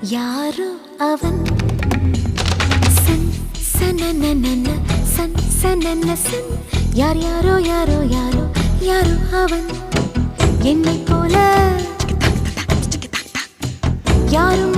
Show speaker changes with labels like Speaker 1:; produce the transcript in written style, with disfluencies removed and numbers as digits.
Speaker 1: யாரோ அவன் Sun சனனனன Sun சனன Sun யார் யாரோ யாரோ யாரோ யாரோ அவன் என்னை போல யாரும்